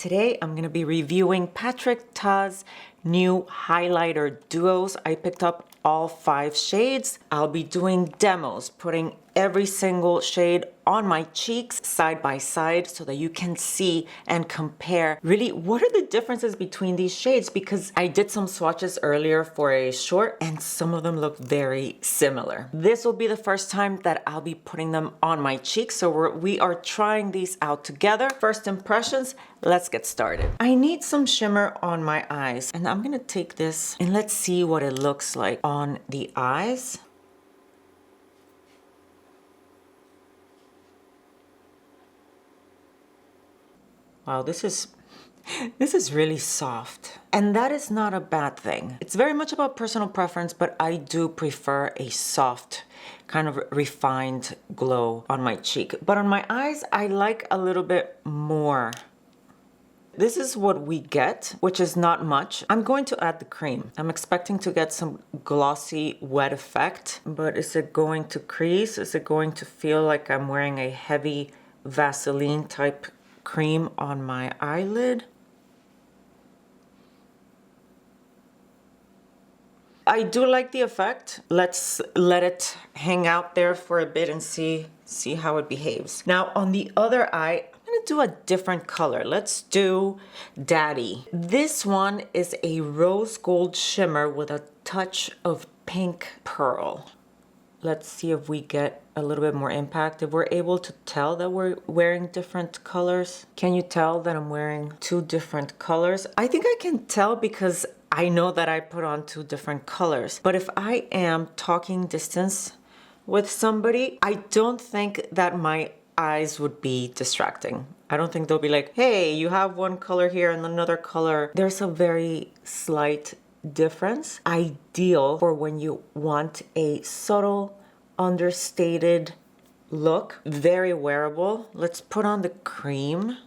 Today I'm going to be reviewing Patrick Ta's new highlighter duos. I picked up all 5 shades. I'll be doing demos, putting every single shade on my cheeks side by side so that you can see and compare really what are the differences between these shades, because I did some swatches earlier for a short and some of them look very similar. This will be the first time that I'll be putting them on my cheeks, so we are trying these out together. First impressions, let's get started. I need some shimmer on my eyes, and I'm gonna take this and let's see what it looks like on the eyes. Wow, this is really soft. And that is not a bad thing. It's very much about personal preference, but I do prefer a soft, kind of refined glow on my cheek. But on my eyes, I like a little bit more. This is what we get, which is not much. I'm going to add the cream. I'm expecting to get some glossy, wet effect, but is it going to crease? Is it going to feel like I'm wearing a heavy Vaseline type cream on my eyelid? I do like the effect. Let's let it hang out there for a bit and see how it behaves. Now on the other eye, I'm gonna do a different color. Let's do Daddy. This one is a rose gold shimmer with a touch of pink pearl. Let's see if we get a little bit more impact. If we're able to tell that we're wearing different colors. Can you tell that I'm wearing 2 different colors? I think I can tell because I know that I put on 2 different colors. But if I am talking distance with somebody, I don't think that my eyes would be distracting. I don't think they'll be like, hey, you have one color here and another color. There's a very slight difference. Ideal for when you want a subtle, understated look. Very wearable. Let's put on the cream.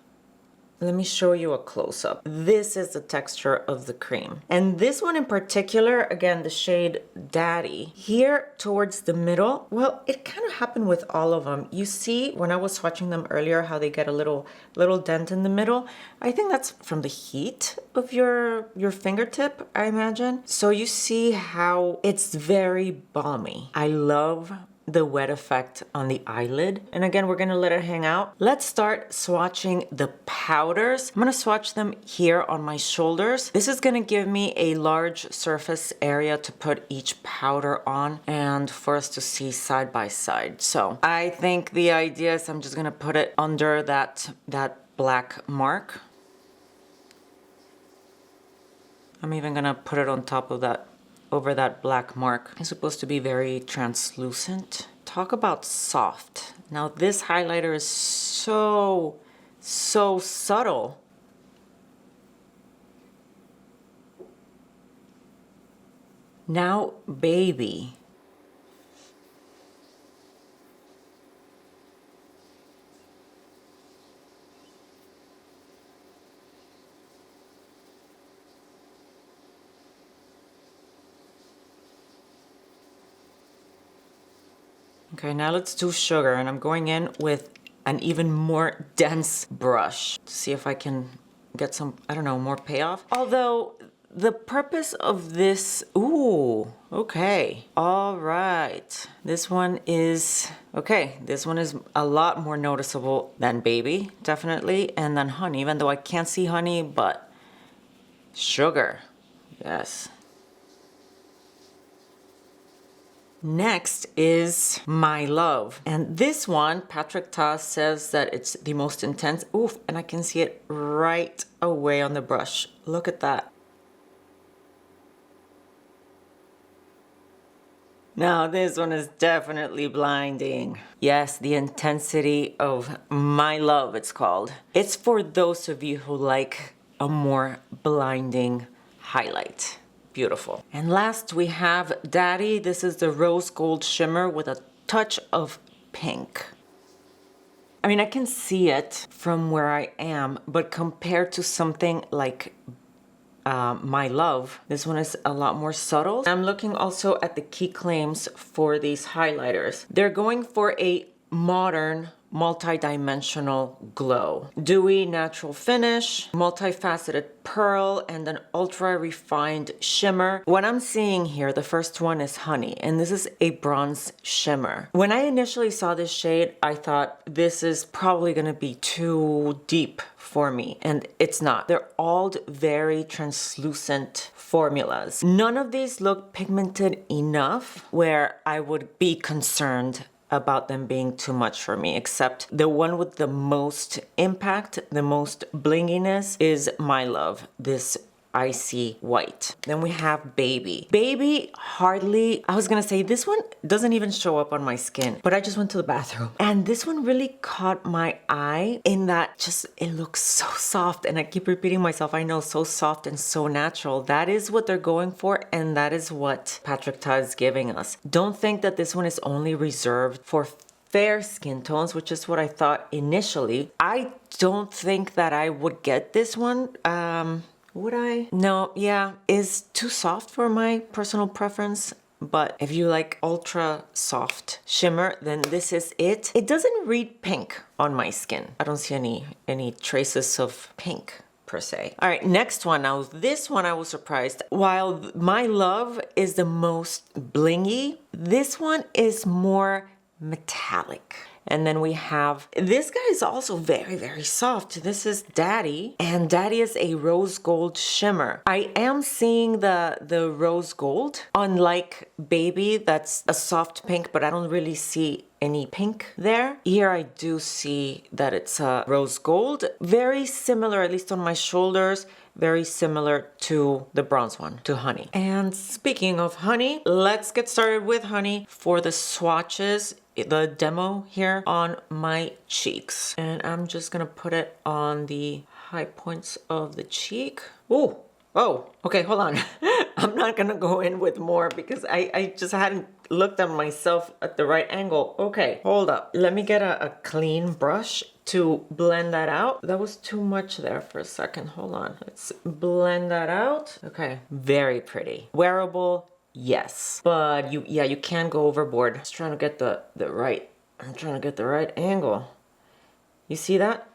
Let me show you a close-up. This is the texture of the cream. And this one in particular, again, the shade Daddy. Here towards the middle, well, it kind of happened with all of them. You see, when I was swatching them earlier, how they get a little dent in the middle. I think that's from the heat of your fingertip, I imagine. So you see how it's very balmy. I love the wet effect on the eyelid. And again, we're gonna let it hang out. Let's start swatching the powders. I'm gonna swatch them here on my shoulders. This is gonna give me a large surface area to put each powder on and for us to see side by side. So I think the idea is I'm just gonna put it under that black mark. I'm even gonna put it on top of that, over that black mark. It's supposed to be very translucent. Talk about soft. Now this highlighter is so subtle. Now Baby. Okay, now let's do Sugar, and I'm going in with an even more dense brush to see if I can get some, I don't know, more payoff. Although the purpose of this, ooh, okay, all right. This one is, okay, this one is a lot more noticeable than Baby, definitely, and then Honey, even though I can't see Honey, but Sugar, yes. Next is My Love. And this one, Patrick Ta says that it's the most intense. Oof, and I can see it right away on the brush. Look at that. Now this one is definitely blinding. Yes, the intensity of My Love, it's called. It's for those of you who like a more blinding highlight. Beautiful. And last we have Daddy. This is the rose gold shimmer with a touch of pink. I mean, I can see it from where I am, but compared to something like My Love, this one is a lot more subtle. I'm looking also at the key claims for these highlighters. They're going for a modern multi-dimensional glow. Dewy natural finish, multifaceted pearl, and an ultra refined shimmer. What I'm seeing here, the first one is Honey, and this is a bronze shimmer. When I initially saw this shade, I thought this is probably gonna be too deep for me, and it's not. They're all very translucent formulas. None of these look pigmented enough where I would be concerned about them being too much for me, except the one with the most impact, the most blinginess is My Love, this icy white. Then we have Baby. Baby hardly, I was gonna say this one doesn't even show up on my skin, but I just went to the bathroom. And this one really caught my eye in that just, it looks so soft. And I keep repeating myself, I know, so soft and so natural. That is what they're going for, and that is what Patrick Ta is giving us. Don't think that this one is only reserved for fair skin tones, which is what I thought initially. I don't think that I would get this one. Would I? No, yeah, is too soft for my personal preference. But if you like ultra soft shimmer, then this is it. It doesn't read pink on my skin. I don't see any traces of pink per se. All right, next one. Now this one I was surprised. While My Love is the most blingy, this one is more metallic. And then we have, this guy is also very, very soft. This is Daddy, and Daddy is a rose gold shimmer. I am seeing the rose gold, unlike Baby, that's a soft pink, but I don't really see any pink there. Here I do see that it's a rose gold. Very similar, at least on my shoulders, very similar to the bronze one, to Honey. And speaking of Honey, let's get started with Honey for the swatches. The demo here on my cheeks. And I'm just gonna put it on the high points of the cheek. Ooh, oh, okay, hold on. I'm not gonna go in with more because I just hadn't looked at myself at the right angle. Okay, hold up. Let me get a clean brush to blend that out. That was too much there for a second. Hold on. Let's blend that out. Okay, very pretty. Wearable. Yes, but you can go overboard. Just trying to get I'm trying to get the right angle. You see that?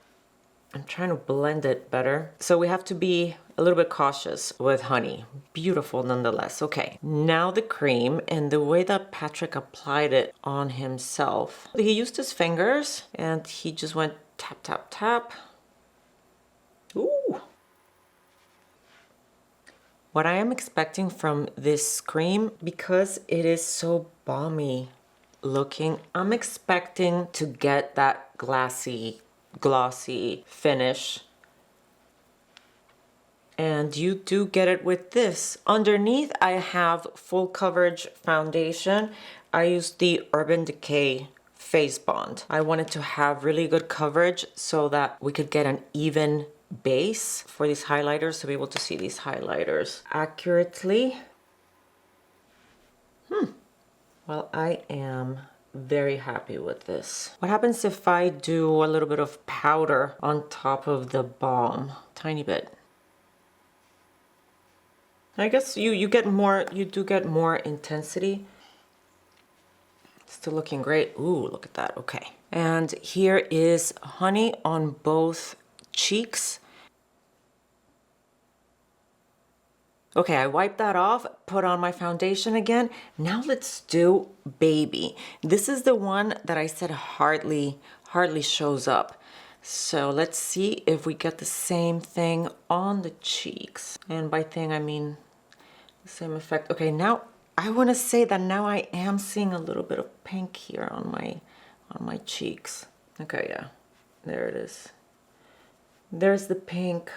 I'm trying to blend it better. So we have to be a little bit cautious with Honey. Beautiful nonetheless. Okay, now the cream, and the way that Patrick applied it on himself. He used his fingers and he just went tap, tap, tap. Ooh. What I am expecting from this cream, because it is so balmy looking, I'm expecting to get that glossy finish. And you do get it with this. Underneath, I have full coverage foundation. I used the Urban Decay Face Bond. I wanted to have really good coverage so that we could get an even base for these highlighters, to be able to see these highlighters accurately. Well, I am very happy with this. What happens if I do a little bit of powder on top of the balm? Tiny bit. I guess you do get more intensity. Still looking great. Ooh, look at that. Okay. And here is Honey on both cheeks. Okay, I wiped that off, put on my foundation again. Now let's do Baby. This is the one that I said hardly shows up. So let's see if we get the same thing on the cheeks. And by thing, I mean the same effect. Okay, now I want to say that now I am seeing a little bit of pink here on my cheeks. Okay, yeah, there it is. There's the pink.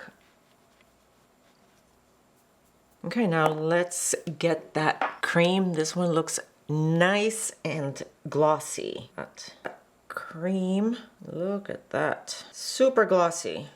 Okay, now let's get that cream. This one looks nice and glossy. That cream, look at that. Super glossy.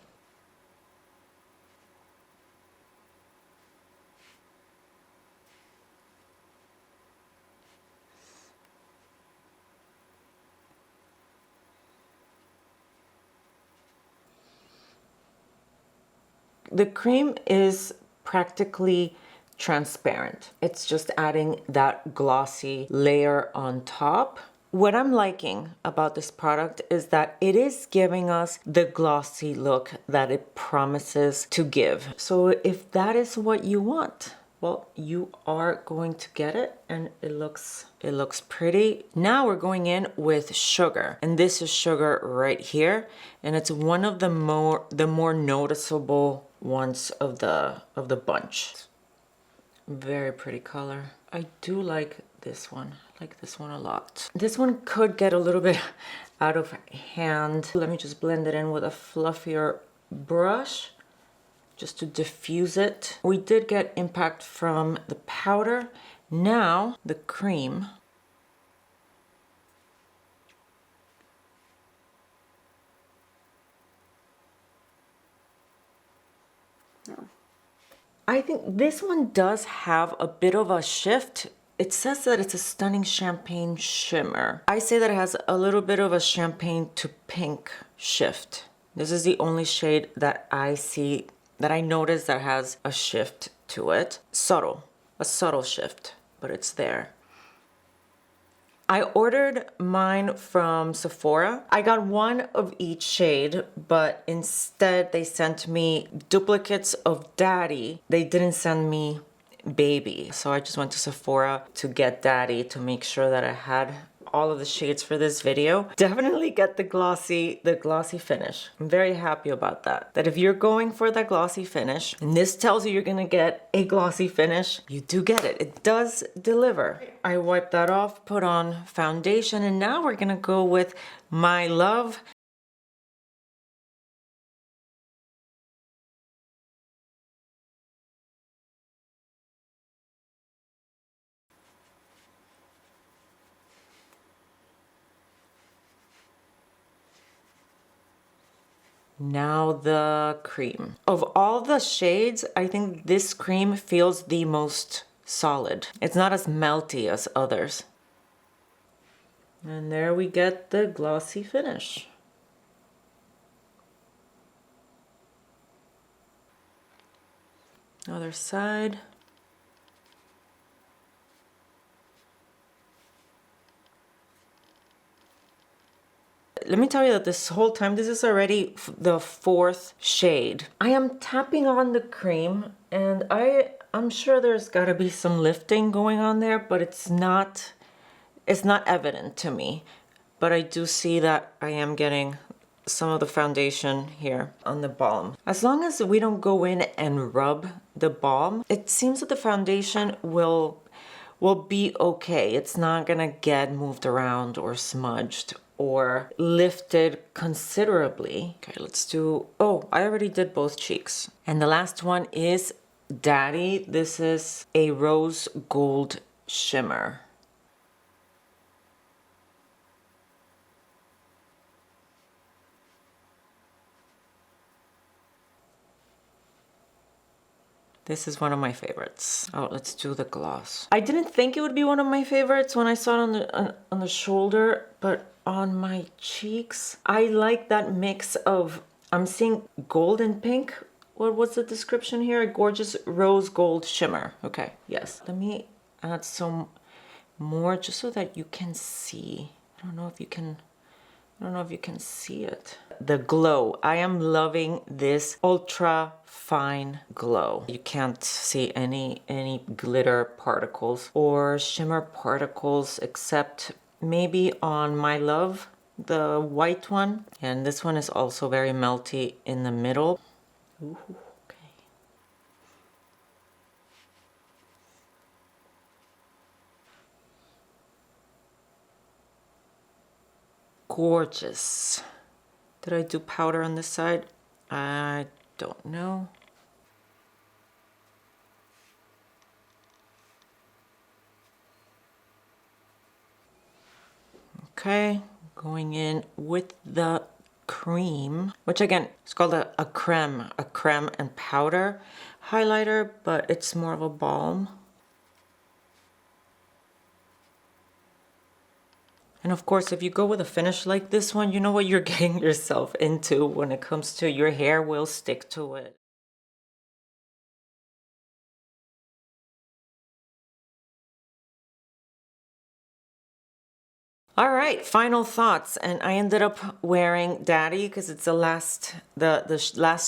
The cream is practically transparent. It's just adding that glossy layer on top. What I'm liking about this product is that it is giving us the glossy look that it promises to give. So if that is what you want, well, you are going to get it, and it looks pretty. Now we're going in with sugar, and this is sugar right here, and it's one of the more noticeable ones of the bunch. Very pretty color. I do like this one. I like this one a lot. This one could get a little bit out of hand. Let me just blend it in with a fluffier brush just to diffuse it. We did get impact from the powder. Now the cream. I think this one does have a bit of a shift. It says that it's a stunning champagne shimmer. I say that it has a little bit of a champagne to pink shift. This is the only shade that I see, that I notice that has a shift to it. Subtle, a subtle shift, but it's there. I ordered mine from Sephora. I got one of each shade, but instead they sent me duplicates of Daddy. They didn't send me Baby. So I just went to Sephora to get Daddy to make sure that I had all of the shades for this video. Definitely get the glossy finish. I'm very happy about that. That if you're going for that glossy finish, and this tells you you're gonna get a glossy finish, you do get it. It does deliver. I wiped that off, put on foundation, and now we're gonna go with My Love. Now the cream. Of all the shades, I think this cream feels the most solid. It's not as melty as others. And there we get the glossy finish. Other side. Let me tell you that this whole time, this is already the fourth shade. I am tapping on the cream, and I'm sure there's gotta be some lifting going on there, but it's not evident to me. But I do see that I am getting some of the foundation here on the balm. As long as we don't go in and rub the balm, it seems that the foundation will be okay. It's not gonna get moved around or smudged or lifted considerably. Okay, let's do, oh, I already did both cheeks. And the last one is Daddy. This is a rose gold shimmer. This is one of my favorites. Oh, let's do the gloss. I didn't think it would be one of my favorites when I saw it on the shoulder, but on my cheeks, I like that mix of, I'm seeing gold and pink. What was the description here? A gorgeous rose gold shimmer. Okay, yes. Let me add some more just so that you can see. I don't know if you can see it. The glow. I am loving this ultra fine glow. You can't see any glitter particles or shimmer particles except maybe on My Love, the white one. And this one is also very melty in the middle. Ooh, okay. Gorgeous. Did I do powder on this side? I don't know. Okay, going in with the cream, which again, it's called a creme and powder highlighter, but it's more of a balm. And of course, if you go with a finish like this one, you know what you're getting yourself into when it comes to your hair will stick to it. All right, final thoughts. And I ended up wearing Daddy because it's the last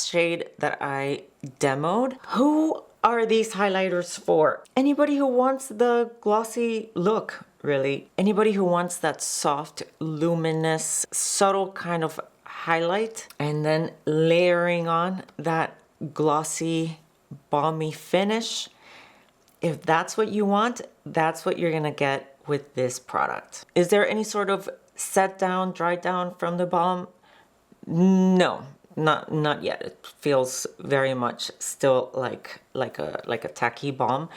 shade that I demoed. Who are these highlighters for? Anybody who wants the glossy look, really. Anybody who wants that soft, luminous, subtle kind of highlight, and then layering on that glossy, balmy finish. If that's what you want, that's what you're gonna get with this product. Is there any sort of set down, dry down from the balm? No, not yet. It feels very much still like a tacky balm,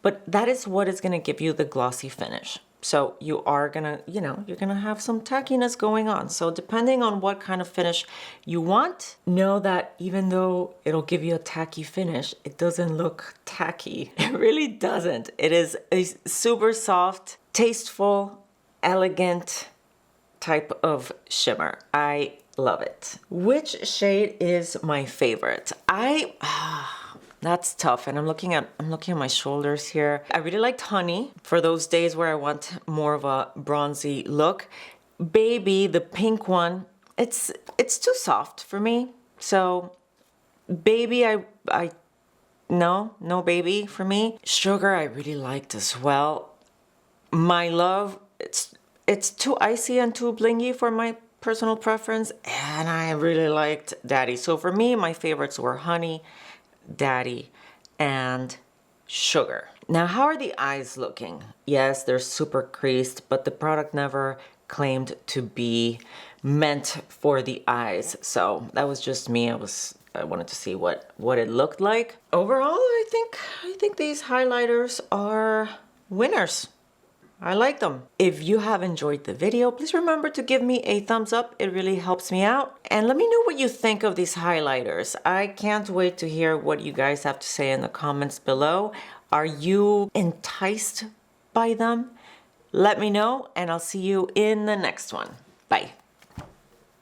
but that is what is gonna give you the glossy finish. So you are gonna, you're gonna have some tackiness going on. So depending on what kind of finish you want, know that even though it'll give you a tacky finish, it doesn't look tacky. It really doesn't. It is a super soft, tasteful, elegant type of shimmer. I love it. Which shade is my favorite? That's tough. And I'm looking at my shoulders here. I really liked Honey for those days where I want more of a bronzy look. Baby, the pink one, it's too soft for me. So Baby, no Baby for me. Sugar, I really liked as well. My Love, it's too icy and too blingy for my personal preference, and I really liked Daddy. So for me, my favorites were Honey, Daddy, and Sugar. Now, how are the eyes looking? Yes, they're super creased, but the product never claimed to be meant for the eyes. So that was just me. I wanted to see what it looked like. Overall, I think these highlighters are winners. I like them. If you have enjoyed the video, please remember to give me a thumbs up. It really helps me out. And let me know what you think of these highlighters. I can't wait to hear what you guys have to say in the comments below. Are you enticed by them? Let me know, and I'll see you in the next one. Bye.